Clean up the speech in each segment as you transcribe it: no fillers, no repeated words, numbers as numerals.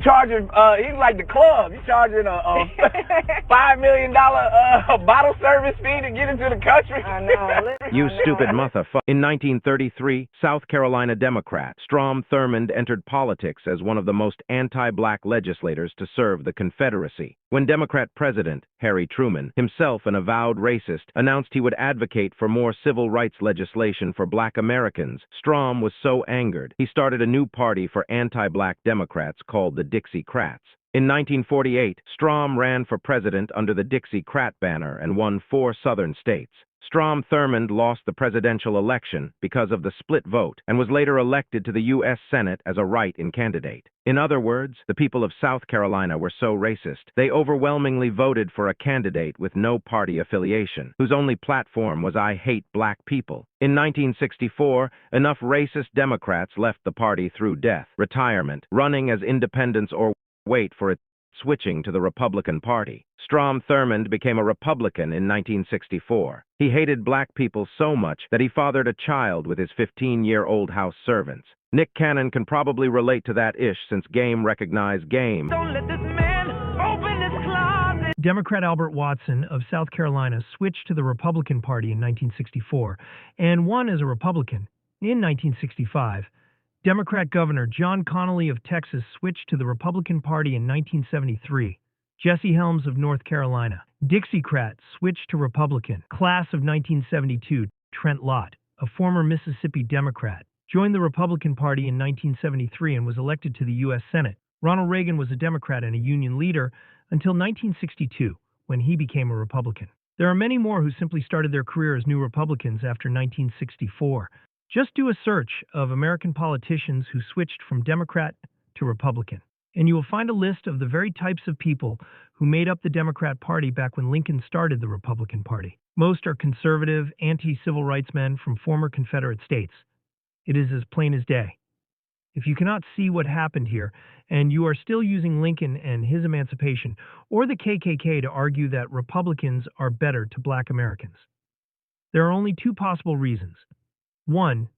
charging, he's like the club. He's charging a $5 million bottle service fee to get into the country. I know. You stupid motherfucker. In 1933, South Carolina Democrat Strom Thurmond entered politics as one of the most anti-black legislators to serve the Confederacy. When Democrat President Harry Truman, himself an avowed racist, announced he would advocate for more civil rights legislation for black Americans, Strom was so angered, he started a new party for anti-black Democrats called the Dixiecrats. In 1948, Strom ran for president under the Dixiecrat banner and won 4 southern states. Strom Thurmond lost the presidential election because of the split vote and was later elected to the U.S. Senate as a write-in candidate. In other words, the people of South Carolina were so racist, they overwhelmingly voted for a candidate with no party affiliation, whose only platform was "I hate black people." In 1964, enough racist Democrats left the party through death, retirement, running as independents, or wait for it switching to the Republican Party. Strom Thurmond became a Republican in 1964. He hated black people so much that he fathered a child with his 15-year-old house servants. Nick Cannon can probably relate to that ish since game recognized game. Don't let this man open his closet. Democrat Albert Watson of South Carolina switched to the Republican Party in 1964 and won as a Republican. In 1965, Democrat Governor John Connally of Texas switched to the Republican Party in 1973. Jesse Helms of North Carolina, Dixiecrat, switched to Republican. Class of 1972, Trent Lott, a former Mississippi Democrat, joined the Republican Party in 1973 and was elected to the U.S. Senate. Ronald Reagan was a Democrat and a Union leader until 1962, when he became a Republican. There are many more who simply started their career as New Republicans after 1964. Just do a search of American politicians who switched from Democrat to Republican, and you will find a list of the very types of people who made up the Democrat Party back when Lincoln started the Republican Party. Most are conservative, anti-civil rights men from former Confederate states. It is as plain as day. If you cannot see what happened here, and you are still using Lincoln and his emancipation, or the KKK to argue that Republicans are better to black Americans, there are only 2 possible reasons. 1,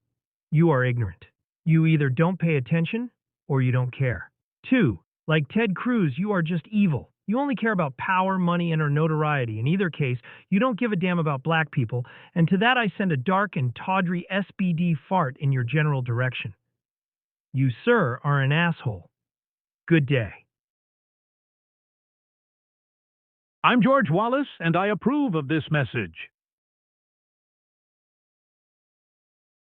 you are ignorant. You either don't pay attention or you don't care. 2, like Ted Cruz, you are just evil. You only care about power, money, and/or notoriety. In either case, you don't give a damn about black people, and to that I send a dark and tawdry SBD fart in your general direction. You, sir, are an asshole. Good day. I'm George Wallace, and I approve of this message.